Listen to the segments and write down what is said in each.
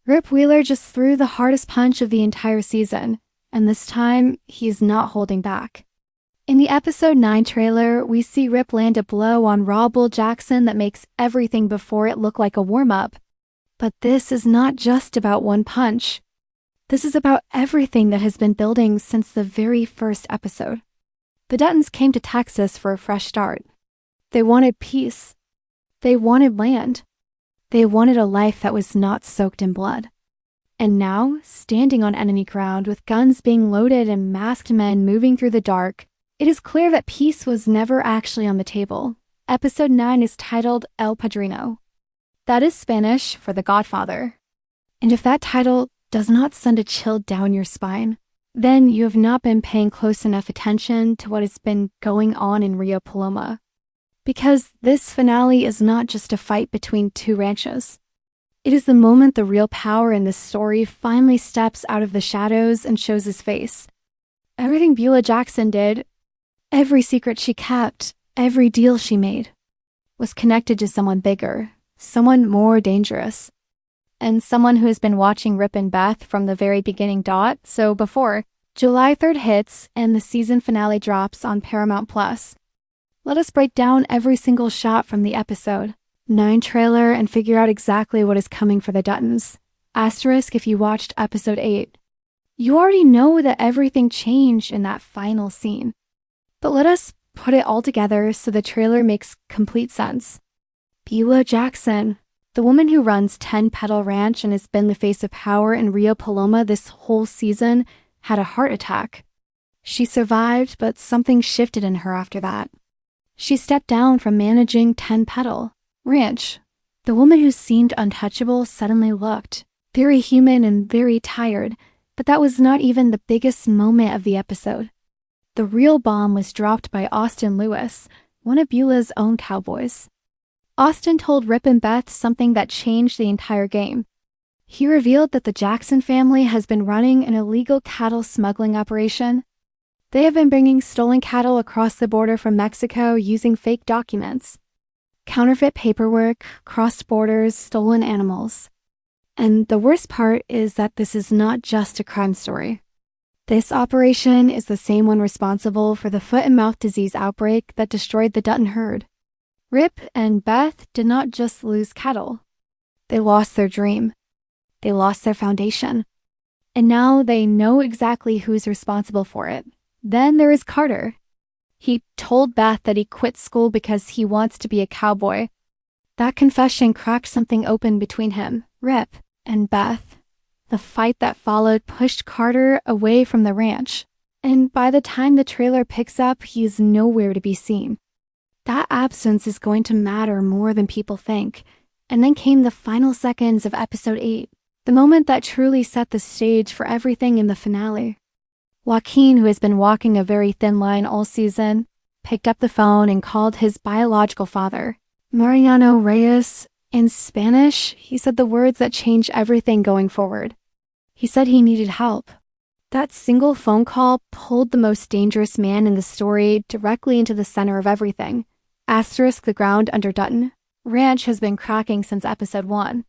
Rip Wheeler just threw the hardest punch of the entire season, and this time, he's not holding back. In the episode 9 trailer, we see Rip land a blow on Raw Bull Jackson that makes everything before it look like a warm-up. But this is not just about one punch. This is about everything that has been building since the very first episode. The Duttons came to Texas for a fresh start. They wanted peace. They wanted land. They wanted a life that was not soaked in blood. And now, standing on enemy ground with guns being loaded and masked men moving through the dark, it is clear that peace was never actually on the table. Episode 9 is titled El Padrino. That is Spanish for the Godfather. And if that title does not send a chill down your spine, then you have not been paying close enough attention to what has been going on in Rio Paloma. Because this finale is not just a fight between two ranches. It is the moment the real power in this story finally steps out of the shadows and shows his face. Everything Beulah Jackson did, every secret she kept, every deal she made, was connected to someone bigger, someone more dangerous, and someone who has been watching Rip and Beth from the very beginning. So before July 3rd hits and the season finale drops on Paramount+, let us break down every single shot from the episode 9 trailer and figure out exactly what is coming for the Duttons. Asterisk if you watched episode 8. You already know that everything changed in that final scene. But let us put it all together so the trailer makes complete sense. Beulah Jackson, the woman who runs 10 Petal Ranch and has been the face of power in Rio Paloma this whole season, had a heart attack. She survived, but something shifted in her after that. She stepped down from managing 10 Petal Ranch. The woman who seemed untouchable suddenly looked very human and very tired, but that was not even the biggest moment of the episode. The real bomb was dropped by Austin Lewis, one of Beulah's own cowboys. Austin told Rip and Beth something that changed the entire game. He revealed that the Jackson family has been running an illegal cattle smuggling operation. They have been bringing stolen cattle across the border from Mexico using fake documents, counterfeit paperwork, crossed borders, stolen animals. And the worst part is that this is not just a crime story. This operation is the same one responsible for the foot and mouth disease outbreak that destroyed the Dutton herd. Rip and Beth did not just lose cattle. They lost their dream. They lost their foundation. And now they know exactly who's responsible for it. Then there is Carter. He told Beth that he quit school because he wants to be a cowboy. That confession cracked something open between him, Rip, and Beth. The fight that followed pushed Carter away from the ranch, and by the time the trailer picks up, he is nowhere to be seen. That absence is going to matter more than people think. And then came the final seconds of episode 8, the moment that truly set the stage for everything in the finale. Joaquin, who has been walking a very thin line all season, picked up the phone and called his biological father, Mariano Reyes. In Spanish, he said the words that changed everything going forward. He said he needed help. That single phone call pulled the most dangerous man in the story directly into the center of everything. Asterisk the ground under Dutton Ranch has been cracking since episode 1.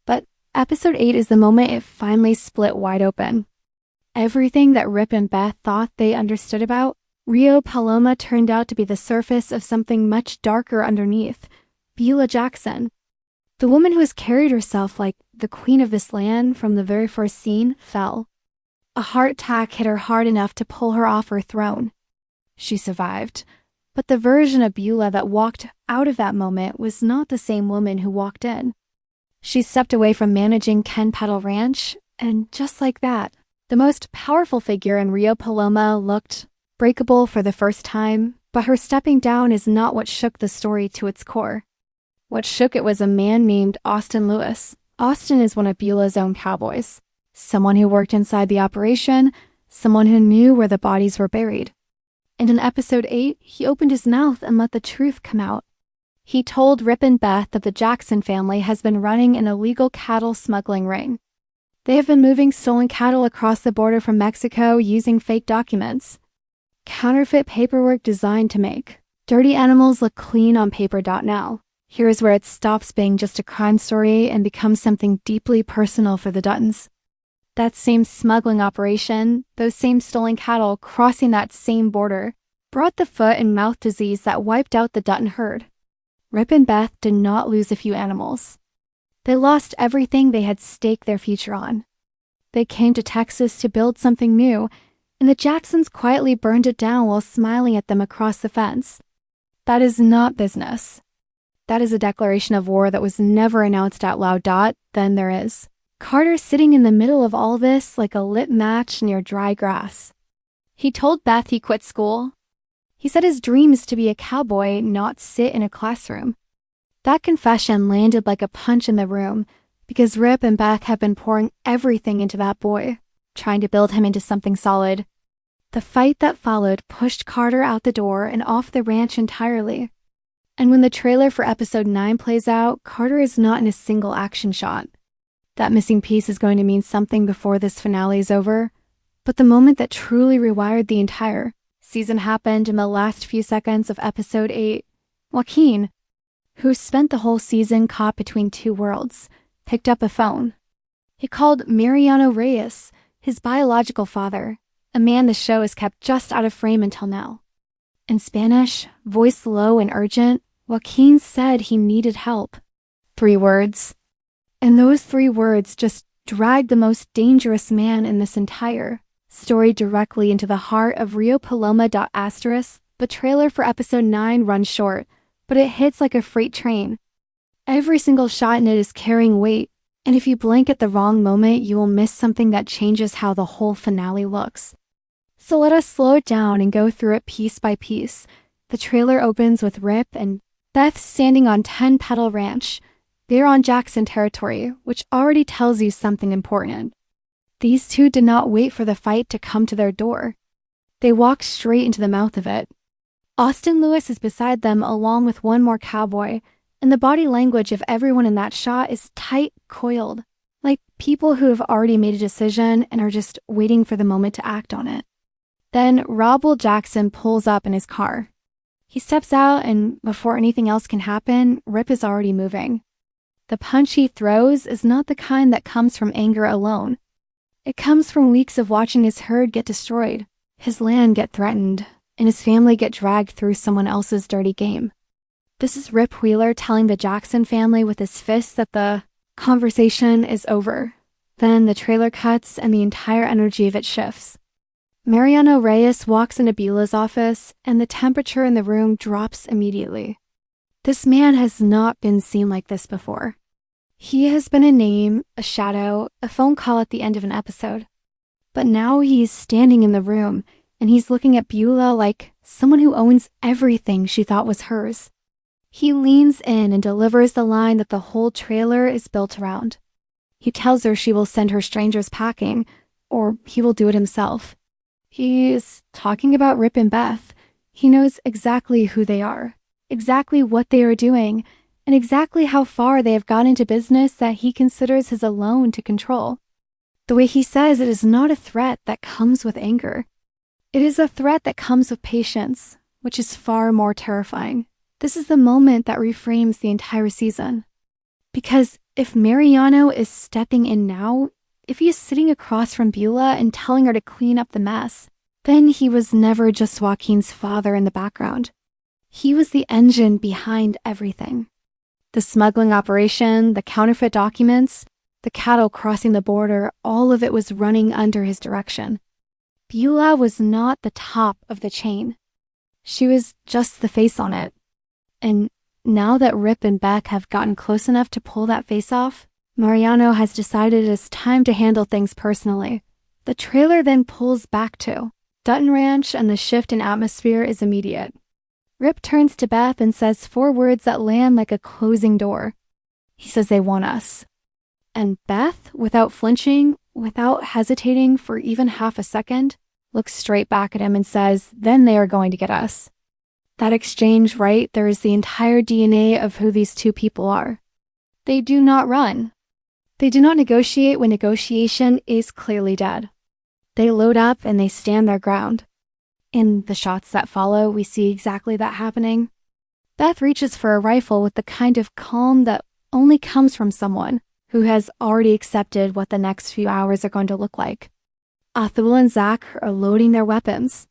But episode 8 is the moment it finally split wide open. Everything that Rip and Beth thought they understood about Rio Paloma turned out to be the surface of something much darker underneath. Beulah Jackson, the woman who has carried herself like the queen of this land from the very first scene, fell. A heart attack hit her hard enough to pull her off her throne. She survived, but the version of Beulah that walked out of that moment was not the same woman who walked in. She stepped away from managing 10 Petal Ranch, and just like that, the most powerful figure in Rio Paloma looked breakable for the first time, but her stepping down is not what shook the story to its core. What shook it was a man named Austin Lewis. Austin is one of Beulah's own cowboys. Someone who worked inside the operation, someone who knew where the bodies were buried. And in episode 8, he opened his mouth and let the truth come out. He told Rip and Beth that the Jackson family has been running an illegal cattle smuggling ring. They have been moving stolen cattle across the border from Mexico using fake documents. Counterfeit paperwork designed to make dirty animals look clean on paper. Now, Here's where it stops being just a crime story and becomes something deeply personal for the Duttons. That same smuggling operation, those same stolen cattle crossing that same border, brought the foot and mouth disease that wiped out the Dutton herd. Rip and Beth did not lose a few animals. They lost everything they had staked their future on. They came to Texas to build something new, and the Jacksons quietly burned it down while smiling at them across the fence. That is not business. That is a declaration of war that was never announced out loud. Then there is Carter sitting in the middle of all this like a lit match near dry grass. He told Beth he quit school. He said his dream is to be a cowboy, not sit in a classroom. That confession landed like a punch in the room because Rip and Beth have been pouring everything into that boy, trying to build him into something solid. The fight that followed pushed Carter out the door and off the ranch entirely. And when the trailer for episode 9 plays out, Carter is not in a single action shot. That missing piece is going to mean something before this finale is over, but the moment that truly rewired the entire season happened in the last few seconds of episode 8. Joaquin, who spent the whole season caught between two worlds, picked up a phone. He called Mariano Reyes, his biological father, a man the show has kept just out of frame until now. In Spanish, voice low and urgent, Joaquin said he needed help. 3 words. And those 3 words just dragged the most dangerous man in this entire story directly into the heart of Rio Paloma. The trailer for episode 9 runs short, but it hits like a freight train. Every single shot in it is carrying weight, and if you blink at the wrong moment, you will miss something that changes how the whole finale looks. So let us slow it down and go through it piece by piece. The trailer opens with Rip and Beth standing on 10 Petal Ranch. They're on Jackson territory, which already tells you something important. These two did not wait for the fight to come to their door. They walked straight into the mouth of it. Austin Lewis is beside them along with one more cowboy, and the body language of everyone in that shot is tight, coiled, like people who have already made a decision and are just waiting for the moment to act on it. Then Robel Jackson pulls up in his car. He steps out, and before anything else can happen, Rip is already moving. The punch he throws is not the kind that comes from anger alone. It comes from weeks of watching his herd get destroyed, his land get threatened, and his family get dragged through someone else's dirty game. This is Rip Wheeler telling the Jackson family with his fist that the conversation is over. Then the trailer cuts and the entire energy of it shifts. Mariano Reyes walks into Beulah's office, and the temperature in the room drops immediately. This man has not been seen like this before. He has been a name, a shadow, a phone call at the end of an episode. But now he's standing in the room, and he's looking at Beulah like someone who owns everything she thought was hers. He leans in and delivers the line that the whole trailer is built around. He tells her she will send her strangers packing, or he will do it himself. He is talking about Rip and Beth. He knows exactly who they are, exactly what they are doing, and exactly how far they have got into business that he considers his alone to control. The way he says it is not a threat that comes with anger. It is a threat that comes with patience, which is far more terrifying. This is the moment that reframes the entire season. Because if Mariano is stepping in now, if he is sitting across from Beulah and telling her to clean up the mess, then he was never just Joaquin's father in the background. He was the engine behind everything. The smuggling operation, the counterfeit documents, the cattle crossing the border, all of it was running under his direction. Beulah was not the top of the chain. She was just the face on it. And now that Rip and Beck have gotten close enough to pull that face off, Mariano has decided it is time to handle things personally. The trailer then pulls back to Dutton Ranch, and the shift in atmosphere is immediate. Rip turns to Beth and says 4 words that land like a closing door. He says they want us. And Beth, without flinching, without hesitating for even half a second, looks straight back at him and says, then they are going to get us. That exchange right there is the entire DNA of who these two people are. They do not run. They do not negotiate when negotiation is clearly dead. They load up and they stand their ground. In the shots that follow, we see exactly that happening. Beth reaches for a rifle with the kind of calm that only comes from someone who has already accepted what the next few hours are going to look like. Athul and Zach are loading their weapons,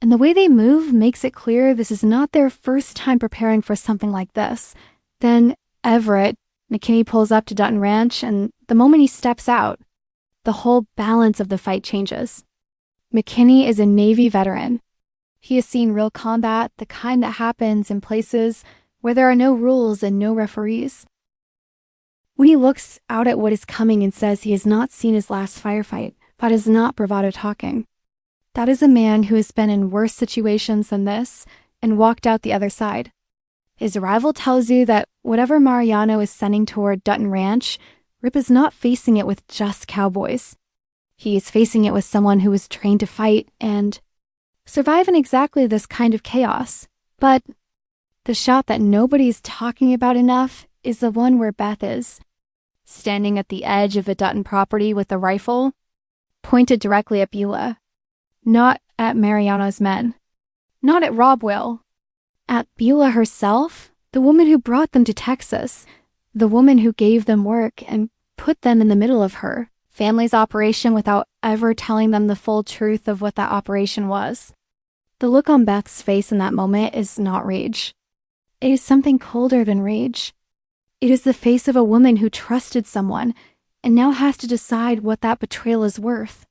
and the way they move makes it clear this is not their first time preparing for something like this. Then Everett, McKinney, pulls up to Dutton Ranch, and the moment he steps out, the whole balance of the fight changes. McKinney is a Navy veteran. He has seen real combat, the kind that happens in places where there are no rules and no referees. When he looks out at what is coming and says he has not seen his last firefight, that is not bravado talking. That is a man who has been in worse situations than this and walked out the other side. His arrival tells you that whatever Mariano is sending toward Dutton Ranch, Rip is not facing it with just cowboys. He is facing it with someone who is trained to fight and survive in exactly this kind of chaos. But the shot that nobody's talking about enough is the one where Beth is, standing at the edge of the Dutton property with a rifle, pointed directly at Beulah. Not at Mariano's men. Not at Rob Will. At Beulah herself, the woman who brought them to Texas, the woman who gave them work and put them in the middle of her family's operation without ever telling them the full truth of what that operation was. The look on Beth's face in that moment is not rage. It is something colder than rage. It is the face of a woman who trusted someone and now has to decide what that betrayal is worth.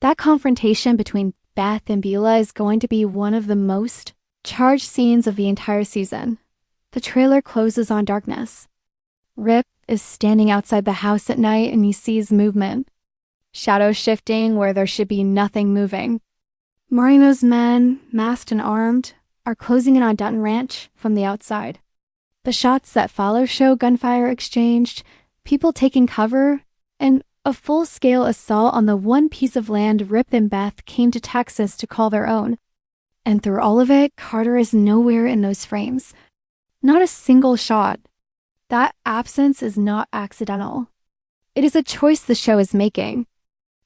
That confrontation between Beth and Beulah is going to be one of the most charged scenes of the entire season. The trailer closes on darkness. Rip is standing outside the house at night and he sees movement. Shadows shifting where there should be nothing moving. Mariano's men, masked and armed, are closing in on Dutton Ranch from the outside. The shots that follow show gunfire exchanged, people taking cover, and a full-scale assault on the one piece of land Rip and Beth came to Texas to call their own. And through all of it, Carter is nowhere in those frames. Not a single shot. That absence is not accidental. It is a choice the show is making.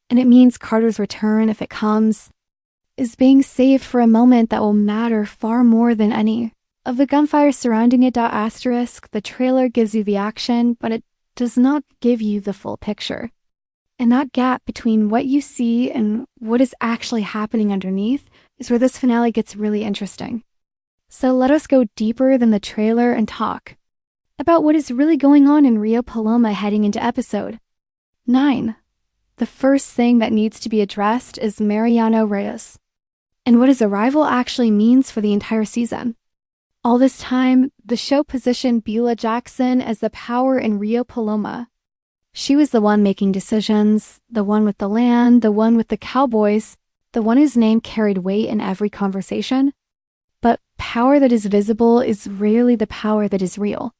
And it means Carter's return, if it comes, is being saved for a moment that will matter far more than any. Of the gunfire surrounding it, the trailer gives you the action, but it does not give you the full picture. And that gap between what you see and what is actually happening underneath is where this finale gets really interesting. So let us go deeper than the trailer and talk about what is really going on in Rio Paloma heading into episode 9. The first thing that needs to be addressed is Mariano Reyes, and what his arrival actually means for the entire season. All this time, the show positioned Beulah Jackson as the power in Rio Paloma. She was the one making decisions, the one with the land, the one with the cowboys, the one whose name carried weight in every conversation. But power that is visible is rarely the power that is real.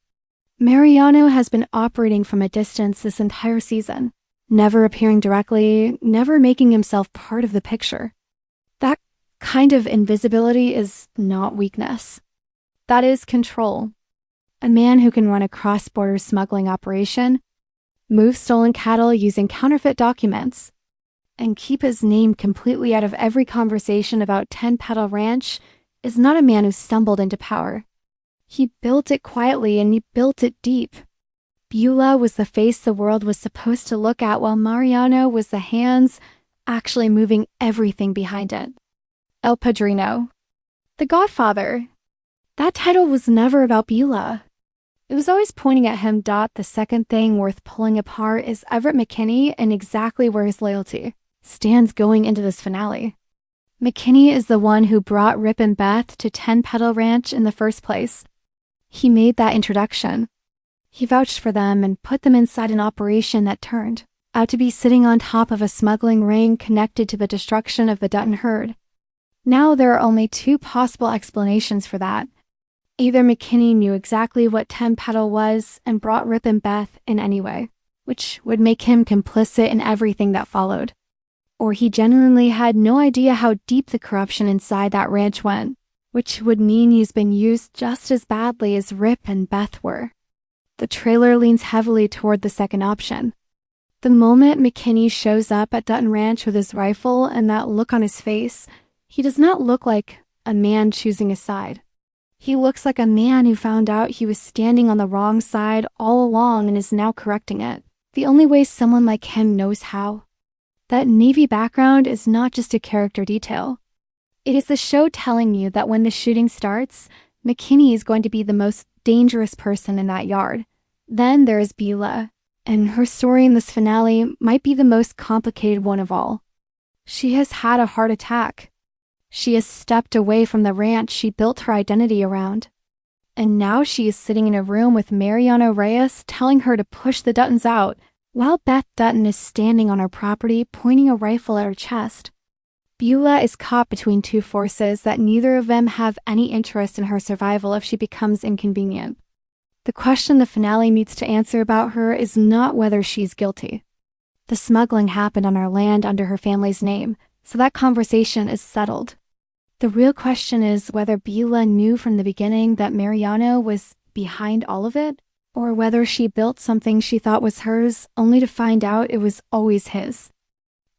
Mariano has been operating from a distance this entire season, never appearing directly, never making himself part of the picture. That kind of invisibility is not weakness. That is control. A man who can run a cross-border smuggling operation, move stolen cattle using counterfeit documents, and keep his name completely out of every conversation about 10 Petal Ranch is not a man who stumbled into power. He built it quietly and he built it deep. Beulah was the face the world was supposed to look at, while Mariano was the hands actually moving everything behind it. El Padrino. The Godfather. That title was never about Beulah. It was always pointing at him. The second thing worth pulling apart is Everett McKinney and exactly where his loyalty stands going into this finale. McKinney is the one who brought Rip and Beth to 10 Petal Ranch in the first place. He made that introduction. He vouched for them and put them inside an operation that turned out to be sitting on top of a smuggling ring connected to the destruction of the Dutton herd. Now there are only two possible explanations for that. Either McKinney knew exactly what 10 Petal was and brought Rip and Beth in anyway, which would make him complicit in everything that followed. Or he genuinely had no idea how deep the corruption inside that ranch went, which would mean he's been used just as badly as Rip and Beth were. The trailer leans heavily toward the second option. The moment McKinney shows up at Dutton Ranch with his rifle and that look on his face, he does not look like a man choosing a side. He looks like a man who found out he was standing on the wrong side all along and is now correcting it. The only way someone like him knows how. That Navy background is not just a character detail. It is the show telling you that when the shooting starts, McKinney is going to be the most dangerous person in that yard. Then there is Beulah, and her story in this finale might be the most complicated one of all. She has had a heart attack. She has stepped away from the ranch she built her identity around. And now she is sitting in a room with Mariano Reyes telling her to push the Duttons out, while Beth Dutton is standing on her property pointing a rifle at her chest. Beulah is caught between two forces that neither of them have any interest in her survival if she becomes inconvenient. The question the finale needs to answer about her is not whether she's guilty. The smuggling happened on our land under her family's name, so that conversation is settled. The real question is whether Beulah knew from the beginning that Mariano was behind all of it, or whether she built something she thought was hers only to find out it was always his.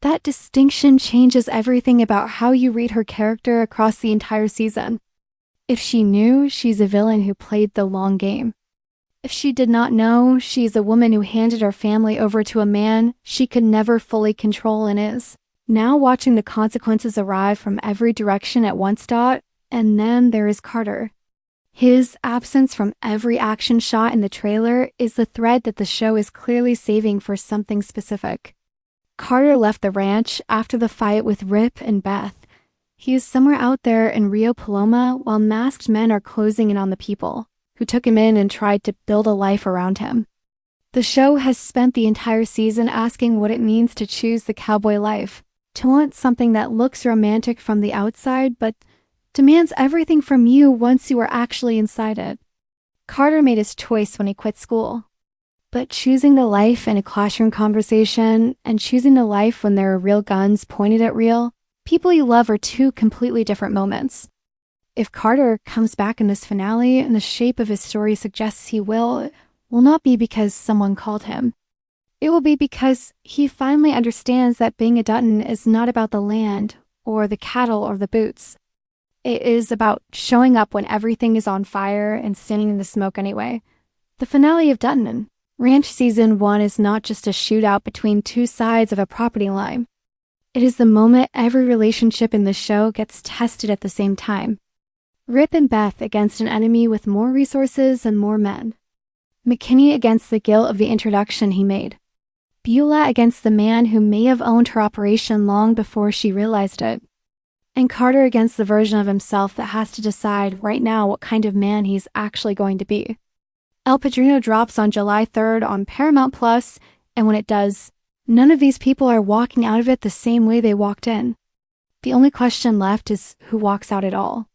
That distinction changes everything about how you read her character across the entire season. If she knew, she's a villain who played the long game. If she did not know, she's a woman who handed her family over to a man she could never fully control and is now watching the consequences arrive from every direction at once. And then there is Carter. His absence from every action shot in the trailer is the thread that the show is clearly saving for something specific. Carter left the ranch after the fight with Rip and Beth. He is somewhere out there in Rio Paloma while masked men are closing in on the people who took him in and tried to build a life around him. The show has spent the entire season asking what it means to choose the cowboy life, to want something that looks romantic from the outside but demands everything from you once you are actually inside it. Carter made his choice when he quit school. But choosing the life in a classroom conversation and choosing the life when there are real guns pointed at real people you love are two completely different moments. If Carter comes back in this finale and the shape of his story suggests he will not be because someone called him. It will be because he finally understands that being a Dutton is not about the land or the cattle or the boots. It is about showing up when everything is on fire and standing in the smoke anyway. The finale of Dutton Ranch Season 1 is not just a shootout between two sides of a property line. It is the moment every relationship in the show gets tested at the same time. Rip and Beth against an enemy with more resources and more men. McKinney against the guilt of the introduction he made. Beulah against the man who may have owned her operation long before she realized it. And Carter against the version of himself that has to decide right now what kind of man he's actually going to be. El Padrino drops on July 3rd on Paramount+, and when it does, none of these people are walking out of it the same way they walked in. The only question left is who walks out at all.